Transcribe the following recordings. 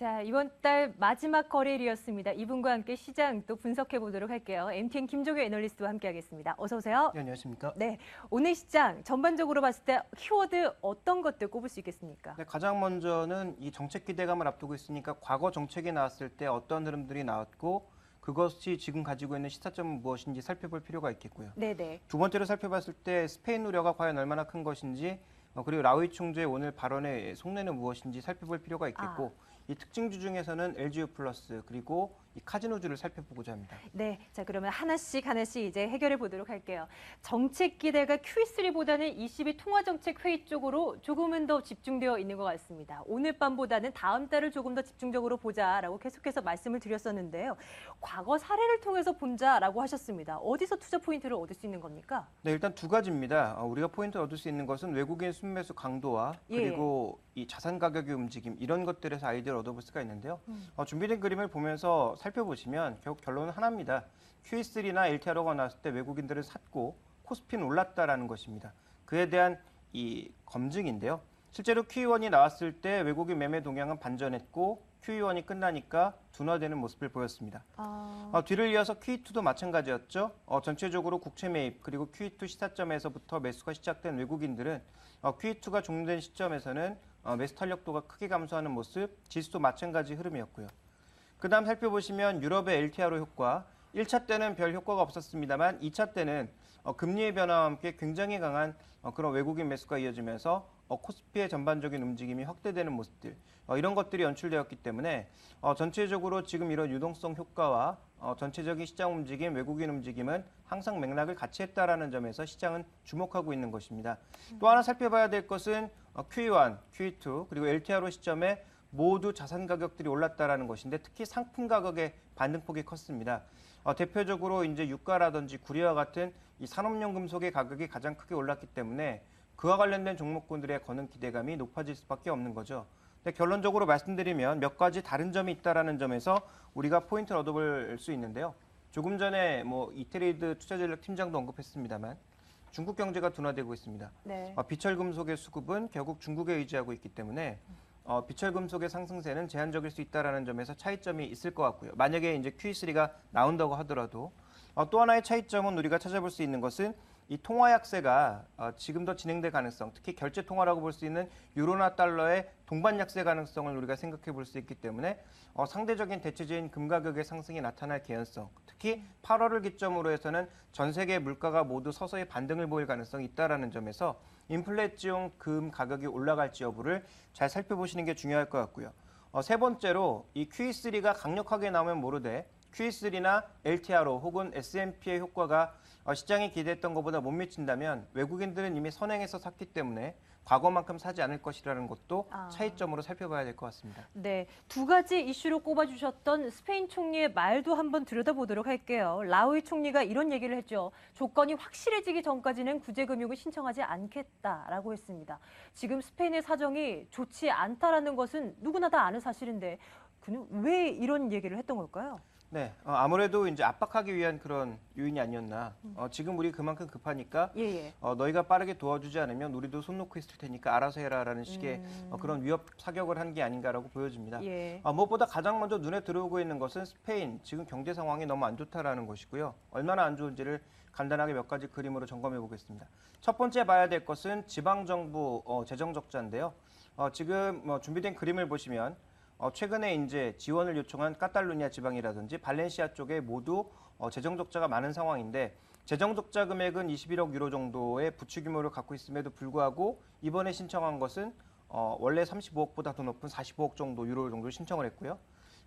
자, 이번 달 마지막 거래일이었습니다. 이분과 함께 시장 또 분석해 보도록 할게요. MTN 김종효 애널리스트와 함께하겠습니다. 어서 오세요. 네, 안녕하십니까? 네, 오늘 시장 전반적으로 봤을 때 키워드 어떤 것들 꼽을 수 있겠습니까? 네, 가장 먼저는 이 정책 기대감을 앞두고 있으니까 과거 정책이 나왔을 때 어떤 흐름들이 나왔고 그것이 지금 가지고 있는 시사점은 무엇인지 살펴볼 필요가 있겠고요. 네네. 두 번째로 살펴봤을 때 스페인 우려가 과연 얼마나 큰 것인지 그리고 라우이 총재의 오늘 발언의 속내는 무엇인지 살펴볼 필요가 있겠고 이 특징주 중에서는 LGU 플러스 그리고 이 카지노주를 살펴보고자 합니다. 네, 자 그러면 하나씩 이제 해결해 보도록 할게요. 정책 기대가 Q3보다는 22 통화정책회의 쪽으로 조금은 더 집중되어 있는 것 같습니다. 오늘 밤보다는 다음 달을 조금 더 집중적으로 보자라고 계속해서 말씀을 드렸었는데요. 과거 사례를 통해서 본자라고 하셨습니다. 어디서 투자 포인트를 얻을 수 있는 겁니까? 네, 일단 두 가지입니다. 우리가 포인트를 얻을 수 있는 것은 외국인 순매수 강도와 그리고 이 자산 가격의 움직임 이런 것들에서 아이디어를 얻어볼 수가 있는데요. 준비된 그림을 보면서 살펴보시면 결국 결론은 하나입니다. QE3나 LTRO가 나왔을 때 외국인들은 샀고 코스피는 올랐다라는 것입니다. 그에 대한 이 검증인데요. 실제로 QE1이 나왔을 때 외국인 매매 동향은 반전했고 QE1이 끝나니까 둔화되는 모습을 보였습니다. 뒤를 이어서 QE2도 마찬가지였죠. 전체적으로 국채 매입 그리고 QE2 시사점에서부터 매수가 시작된 외국인들은 QE2가 종료된 시점에서는 매수 탄력도가 크게 감소하는 모습, 지수도 마찬가지 흐름이었고요. 그다음 살펴보시면 유럽의 LTRO 효과, 1차 때는 별 효과가 없었습니다만 2차 때는 금리의 변화와 함께 굉장히 강한 그런 외국인 매수가 이어지면서 코스피의 전반적인 움직임이 확대되는 모습들 이런 것들이 연출되었기 때문에 전체적으로 지금 이런 유동성 효과와 전체적인 시장 움직임, 외국인 움직임은 항상 맥락을 같이 했다라는 점에서 시장은 주목하고 있는 것입니다. 또 하나 살펴봐야 될 것은 QE1, QE2 그리고 LTRO 시점에 모두 자산 가격들이 올랐다라는 것인데 특히 상품 가격의 반등폭이 컸습니다. 대표적으로 이제 유가라든지 구리와 같은 이 산업용 금속의 가격이 가장 크게 올랐기 때문에 그와 관련된 종목군들의 거는 기대감이 높아질 수밖에 없는 거죠. 근데 결론적으로 말씀드리면 몇 가지 다른 점이 있다라는 점에서 우리가 포인트를 얻어볼 수 있는데요. 조금 전에 이트레이드 투자전략 팀장도 언급했습니다만 중국 경제가 둔화되고 있습니다. 네. 비철금속의 수급은 결국 중국에 의지하고 있기 때문에 비철금속의 상승세는 제한적일 수 있다라는 점에서 차이점이 있을 것 같고요. 만약에 이제 QE3가 나온다고 하더라도 또 하나의 차이점은 우리가 찾아볼 수 있는 것은 이 통화 약세가 지금 더 진행될 가능성, 특히 결제 통화라고 볼 수 있는 유로나 달러의 동반 약세 가능성을 우리가 생각해 볼 수 있기 때문에 상대적인 대체적인 금 가격의 상승이 나타날 개연성, 특히 8월을 기점으로 해서는 전 세계 물가가 모두 서서히 반등을 보일 가능성이 있다라는 점에서 인플레이션 금 가격이 올라갈지 여부를 잘 살펴보시는 게 중요할 것 같고요. 세 번째로 이 QE3가 강력하게 나오면 모르되 QE3나 LTRO 혹은 S&P의 효과가 시장이 기대했던 것보다 못 미친다면 외국인들은 이미 선행해서 샀기 때문에 과거만큼 사지 않을 것이라는 것도 차이점으로 살펴봐야 될 것 같습니다. 네, 두 가지 이슈로 꼽아주셨던 스페인 총리의 말도 한번 들여다보도록 할게요. 라우이 총리가 이런 얘기를 했죠. 조건이 확실해지기 전까지는 구제금융을 신청하지 않겠다라고 했습니다. 지금 스페인의 사정이 좋지 않다라는 것은 누구나 다 아는 사실인데 그는 왜 이런 얘기를 했던 걸까요? 네, 아무래도 이제 압박하기 위한 그런 요인이 아니었나. 지금 우리 그만큼 급하니까 너희가 빠르게 도와주지 않으면 우리도 손 놓고 있을 테니까 알아서 해라라는 식의 그런 위협 사격을 한 게 아닌가라고 보여집니다. 무엇보다 가장 먼저 눈에 들어오고 있는 것은 스페인 지금 경제 상황이 너무 안 좋다라는 것이고요. 얼마나 안 좋은지를 간단하게 몇 가지 그림으로 점검해 보겠습니다. 첫 번째 봐야 될 것은 지방정부 재정 적자인데요. 지금 준비된 그림을 보시면 최근에 이제 지원을 요청한 카탈루니아 지방이라든지 발렌시아 쪽에 모두 재정 적자가 많은 상황인데 재정 적자 금액은 21억 유로 정도의 부채 규모를 갖고 있음에도 불구하고 이번에 신청한 것은 원래 35억보다 더 높은 45억 정도 유로 정도를 신청을 했고요.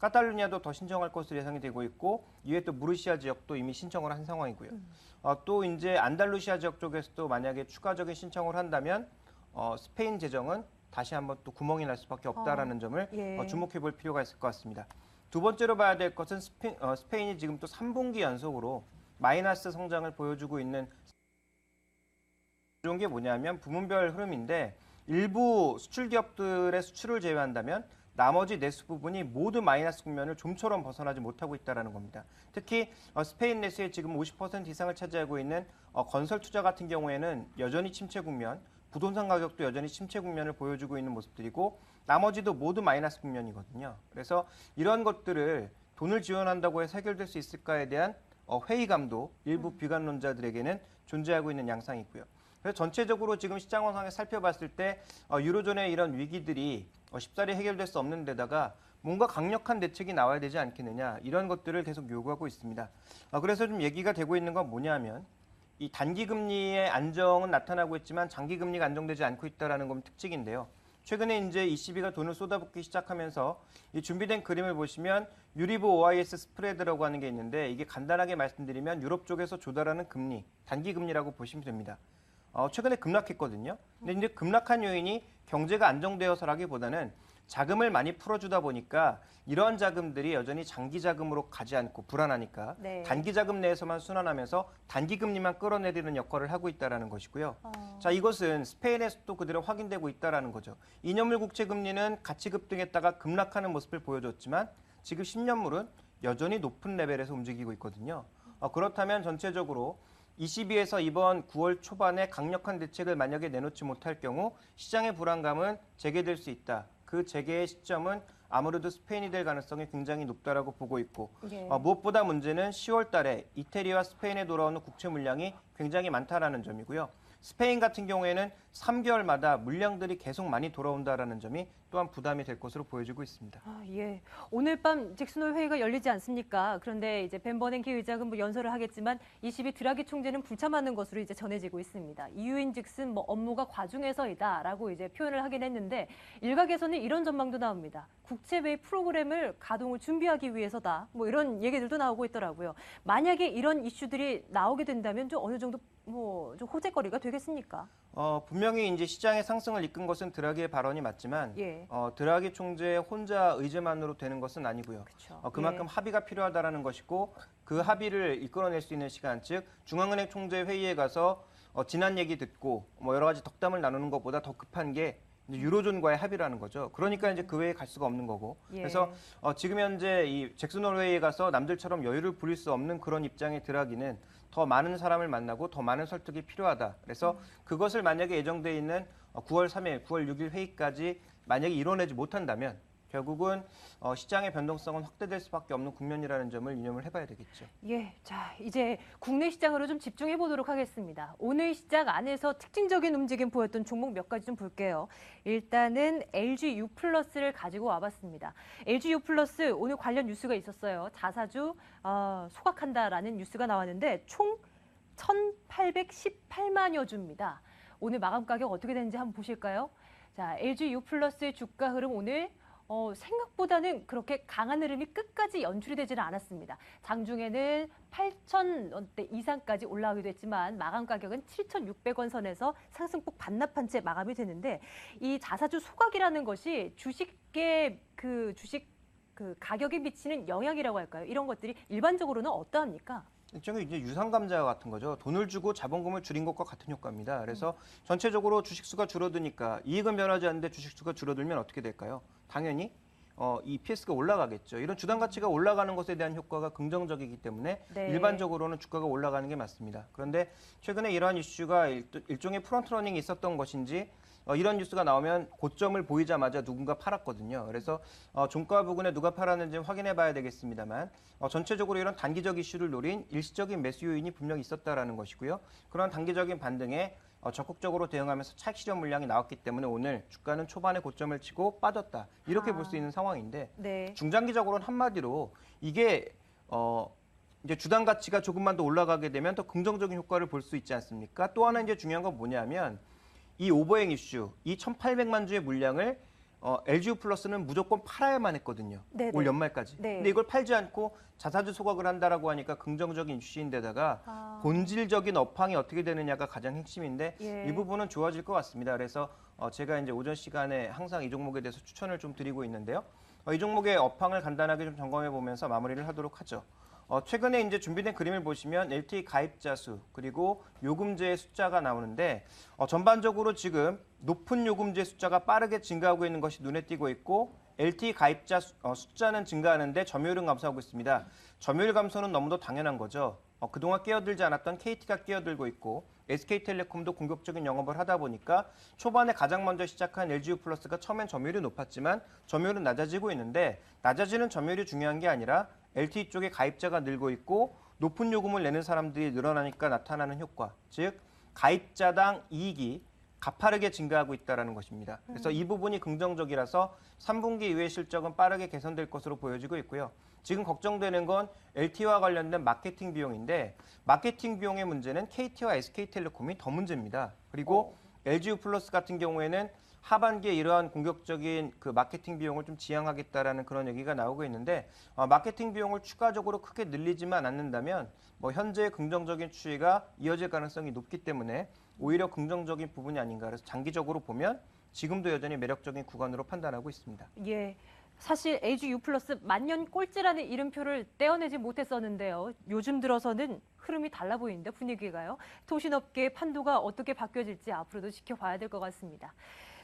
카탈루니아도 더 신청할 것으로 예상이 되고 있고 이외에 또 무르시아 지역도 이미 신청을 한 상황이고요. 또 이제 안달루시아 지역 쪽에서도 만약에 추가적인 신청을 한다면 스페인 재정은 다시 한번 또 구멍이 날 수밖에 없다라는 점을 주목해 볼 필요가 있을 것 같습니다. 두 번째로 봐야 될 것은 스페인이 지금 또 3분기 연속으로 마이너스 성장을 보여주고 있는 좋은 게 뭐냐면 부문별 흐름인데 일부 수출 기업들의 수출을 제외한다면 나머지 내수 부분이 모두 마이너스 국면을 좀처럼 벗어나지 못하고 있다는 겁니다. 특히 스페인 내수의 지금 50% 이상을 차지하고 있는 건설 투자 같은 경우에는 여전히 침체 국면, 부동산 가격도 여전히 침체 국면을 보여주고 있는 모습들이고 나머지도 모두 마이너스 국면이거든요. 그래서 이런 것들을 돈을 지원한다고 해서 해결될 수 있을까에 대한 회의감도 일부 비관론자들에게는 존재하고 있는 양상이 있고요. 그래서 전체적으로 지금 시장 상황을 살펴봤을 때 유로존의 이런 위기들이 쉽사리 해결될 수 없는 데다가 뭔가 강력한 대책이 나와야 되지 않겠느냐 이런 것들을 계속 요구하고 있습니다. 그래서 좀 얘기가 되고 있는 건 뭐냐면 이 단기 금리의 안정은 나타나고 있지만 장기 금리가 안정되지 않고 있다는 건 특징인데요. 최근에 이제 ECB가 돈을 쏟아붓기 시작하면서 이 준비된 그림을 보시면 유리보 OIS 스프레드라고 하는 게 있는데 이게 간단하게 말씀드리면 유럽 쪽에서 조달하는 금리, 단기 금리라고 보시면 됩니다. 최근에 급락했거든요. 근데 이제 급락한 요인이 경제가 안정되어서라기보다는 자금을 많이 풀어주다 보니까 이러한 자금들이 여전히 장기 자금으로 가지 않고 불안하니까 네. 단기 자금 내에서만 순환하면서 단기 금리만 끌어내리는 역할을 하고 있다는 것이고요. 자, 이것은 스페인에서도 그대로 확인되고 있다는 거죠. 2년물 국채 금리는 같이 급등했다가 급락하는 모습을 보여줬지만 지금 10년물은 여전히 높은 레벨에서 움직이고 있거든요. 그렇다면 전체적으로 ECB에서 이번 9월 초반에 강력한 대책을 만약에 내놓지 못할 경우 시장의 불안감은 재개될 수 있다. 그 재개의 시점은 아무래도 스페인이 될 가능성이 굉장히 높다라고 보고 있고 예. 무엇보다 문제는 10월 달에 이태리와 스페인에 돌아오는 국채 물량이 굉장히 많다라는 점이고요. 스페인 같은 경우에는 3개월마다 물량들이 계속 많이 돌아온다라는 점이 또한 부담이 될 것으로 보여지고 있습니다. 예. 오늘 밤 잭슨홀 회의가 열리지 않습니까? 그런데 이제 벤 버냉키 의장은 뭐 연설을 하겠지만 ECB 드라기 총재는 불참하는 것으로 이제 전해지고 있습니다. 이유인즉슨 뭐 업무가 과중해서이다라고 이제 표현을 하긴 했는데 일각에서는 이런 전망도 나옵니다. 국채 매입 프로그램을 가동을 준비하기 위해서다. 뭐 이런 얘기들도 나오고 있더라고요. 만약에 이런 이슈들이 나오게 된다면 좀 어느 정도 뭐 좀 호재거리가 되겠습니까? 분명히 이제 시장의 상승을 이끈 것은 드라기의 발언이 맞지만 예. 드라기 총재 혼자 의제만으로 되는 것은 아니고요. 그쵸. 그만큼 예. 합의가 필요하다라는 것이고 그 합의를 이끌어낼 수 있는 시간, 즉 중앙은행 총재 회의에 가서 지난 얘기 듣고 뭐 여러 가지 덕담을 나누는 것보다 더 급한 게 이제 유로존과의 합의라는 거죠. 그러니까 이제 그 회의에 갈 수가 없는 거고. 예. 그래서 지금 현재 이 잭슨홀 회의에 가서 남들처럼 여유를 부릴 수 없는 그런 입장의 드라기는 더 많은 사람을 만나고 더 많은 설득이 필요하다. 그래서 그것을 만약에 예정돼 있는 9월 3일, 9월 6일 회의까지 만약에 이뤄내지 못한다면 결국은 시장의 변동성은 확대될 수밖에 없는 국면이라는 점을 유념을 해봐야 되겠죠. 예, 자 이제 국내 시장으로 좀 집중해 보도록 하겠습니다. 오늘 시장 안에서 특징적인 움직임 보였던 종목 몇 가지 좀 볼게요. 일단은 LG U+를 가지고 와봤습니다. LG U+ 오늘 관련 뉴스가 있었어요. 자사주 소각한다라는 뉴스가 나왔는데 총 1,818만여 주입니다. 오늘 마감 가격 어떻게 되는지 한번 보실까요? 자, LG U+의 주가 흐름 오늘 생각보다는 그렇게 강한 흐름이 끝까지 연출이 되지는 않았습니다. 장중에는 8,000원대 이상까지 올라가기도 했지만 마감 가격은 7,600원 선에서 상승폭 반납한 채 마감이 되는데 이 자사주 소각이라는 것이 주식의 주식 가격에 미치는 영향이라고 할까요? 이런 것들이 일반적으로는 어떠합니까? 일종의 이제 유상감자 같은 거죠. 돈을 주고 자본금을 줄인 것과 같은 효과입니다. 그래서 전체적으로 주식수가 줄어드니까 이익은 변하지 않는데 주식수가 줄어들면 어떻게 될까요? 당연히 EPS가 올라가겠죠. 이런 주당 가치가 올라가는 것에 대한 효과가 긍정적이기 때문에 네. 일반적으로는 주가가 올라가는 게 맞습니다. 그런데 최근에 이러한 이슈가 일종의 프론트러닝이 있었던 것인지 이런 뉴스가 나오면 고점을 보이자마자 누군가 팔았거든요. 그래서 종가 부근에 누가 팔았는지 확인해 봐야 되겠습니다만 전체적으로 이런 단기적 이슈를 노린 일시적인 매수 요인이 분명히 있었다라는 것이고요. 그런 단기적인 반등에 적극적으로 대응하면서 차익 실현 물량이 나왔기 때문에 오늘 주가는 초반에 고점을 치고 빠졌다. 이렇게 볼 수 있는 상황인데 네. 중장기적으로는 한마디로 이게 이제 주당 가치가 조금만 더 올라가게 되면 더 긍정적인 효과를 볼 수 있지 않습니까? 또 하나 이제 중요한 건 뭐냐면 이 오버행 이슈, 이 1,800만 주의 물량을 LGU 플러스는 무조건 팔아야만 했거든요. 네네. 올 연말까지. 네. 근데 이걸 팔지 않고 자사주 소각을 한다라고 하니까 긍정적인 이슈인데다가 본질적인 업황이 어떻게 되느냐가 가장 핵심인데 예. 이 부분은 좋아질 것 같습니다. 그래서 제가 이제 오전 시간에 항상 이 종목에 대해서 추천을 좀 드리고 있는데요. 이 종목의 업황을 간단하게 좀 점검해 보면서 마무리를 하도록 하죠. 최근에 이제 준비된 그림을 보시면 LTE 가입자 수 그리고 요금제의 숫자가 나오는데 전반적으로 지금 높은 요금제 숫자가 빠르게 증가하고 있는 것이 눈에 띄고 있고 LTE 가입자 숫자는 증가하는데 점유율은 감소하고 있습니다. 점유율 감소는 너무도 당연한 거죠. 그동안 끼어들지 않았던 KT가 끼어들고 있고 SK텔레콤도 공격적인 영업을 하다 보니까 초반에 가장 먼저 시작한 LG유플러스가 처음엔 점유율이 높았지만 점유율은 낮아지고 있는데 낮아지는 점유율이 중요한 게 아니라 LTE 쪽에 가입자가 늘고 있고 높은 요금을 내는 사람들이 늘어나니까 나타나는 효과, 즉 가입자당 이익이 가파르게 증가하고 있다는 것입니다. 그래서 이 부분이 긍정적이라서 3분기 이후의 실적은 빠르게 개선될 것으로 보여지고 있고요. 지금 걱정되는 건 LTE와 관련된 마케팅 비용인데 마케팅 비용의 문제는 KT와 SK텔레콤이 더 문제입니다. 그리고 LG유플러스 같은 경우에는 하반기에 이러한 공격적인 그 마케팅 비용을 좀 지양하겠다라는 그런 얘기가 나오고 있는데 마케팅 비용을 추가적으로 크게 늘리지만 않는다면 뭐 현재의 긍정적인 추이가 이어질 가능성이 높기 때문에 오히려 긍정적인 부분이 아닌가. 그래서 장기적으로 보면 지금도 여전히 매력적인 구간으로 판단하고 있습니다. 예. 사실 LG유플러스 만년 꼴찌라는 이름표를 떼어내지 못했었는데요. 요즘 들어서는 흐름이 달라 보이는데 분위기가요. 통신업계의 판도가 어떻게 바뀌어질지 앞으로도 지켜봐야 될 것 같습니다.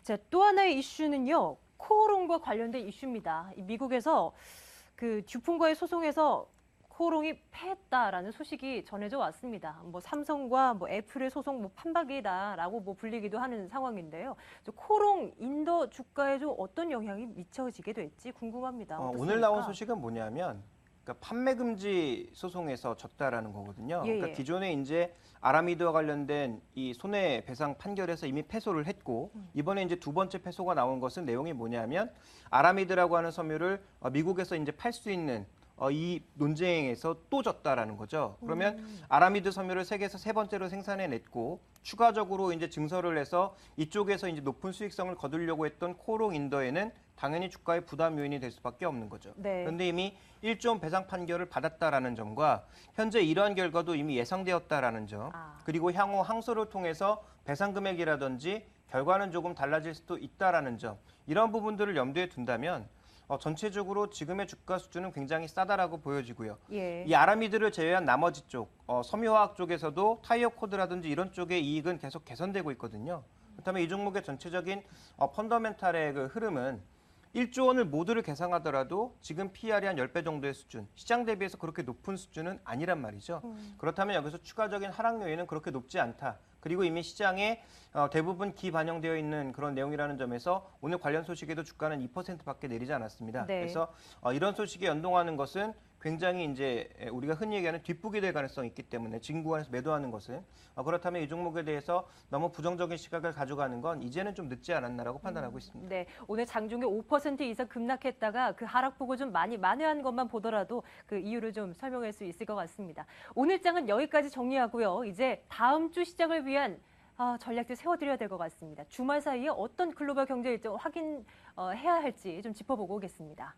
자, 또 하나의 이슈는요. 코오롱과 관련된 이슈입니다. 미국에서 그 듀폰과의 소송에서 코오롱이 패했다라는 소식이 전해져 왔습니다. 뭐 삼성과 뭐 애플의 소송 뭐 판박이다라고 뭐 불리기도 하는 상황인데요. 코오롱 인더 주가에 좀 어떤 영향이 미쳐지게 될지 궁금합니다. 오늘 나온 소식은 뭐냐면 그러니까 판매 금지 소송에서 졌다라는 거거든요. 예, 그러니까 기존에 이제 아라미드와 관련된 이 손해배상 판결에서 이미 패소를 했고 이번에 이제 두 번째 패소가 나온 것은 내용이 뭐냐면 아라미드라고 하는 섬유를 미국에서 이제 팔 수 있는 이 논쟁에서 또 졌다라는 거죠. 그러면 아라미드 섬유를 세계에서 세 번째로 생산해냈고 추가적으로 이제 증설을 해서 이쪽에서 이제 높은 수익성을 거두려고 했던 코오롱 인더에는 당연히 주가의 부담 요인이 될 수밖에 없는 거죠. 네. 그런데 이미 1조 원 배상 판결을 받았다라는 점과 현재 이러한 결과도 이미 예상되었다라는 점, 그리고 향후 항소를 통해서 배상 금액이라든지 결과는 조금 달라질 수도 있다라는 점, 이런 부분들을 염두에 둔다면 전체적으로 지금의 주가 수준은 굉장히 싸다라고 보여지고요. 예. 이 아라미드를 제외한 나머지 쪽, 섬유화학 쪽에서도 타이어 코드라든지 이런 쪽의 이익은 계속 개선되고 있거든요. 그렇다면 이 종목의 전체적인 펀더멘탈의 그 흐름은 1조 원을 모두를 계상하더라도 지금 PR이 한 10배 정도의 수준, 시장 대비해서 그렇게 높은 수준은 아니란 말이죠. 그렇다면 여기서 추가적인 하락 요인은 그렇게 높지 않다. 그리고 이미 시장에 대부분 기반영되어 있는 그런 내용이라는 점에서 오늘 관련 소식에도 주가는 2%밖에 내리지 않았습니다. 네. 그래서 이런 소식에 연동하는 것은 굉장히 이제 우리가 흔히 얘기하는 뒷북이 될 가능성이 있기 때문에 지금 구간에서 매도하는 것은 그렇다면 이 종목에 대해서 너무 부정적인 시각을 가져가는 건 이제는 좀 늦지 않았나라고 판단하고 있습니다. 네, 오늘 장중에 5% 이상 급락했다가 그 하락폭을 좀 많이 만회한 것만 보더라도 그 이유를 좀 설명할 수 있을 것 같습니다. 오늘 장은 여기까지 정리하고요. 이제 다음 주 시작을 위한 전략들 세워드려야 될 것 같습니다. 주말 사이에 어떤 글로벌 경제 일정을 확인해야 할지 좀 짚어보고 오겠습니다.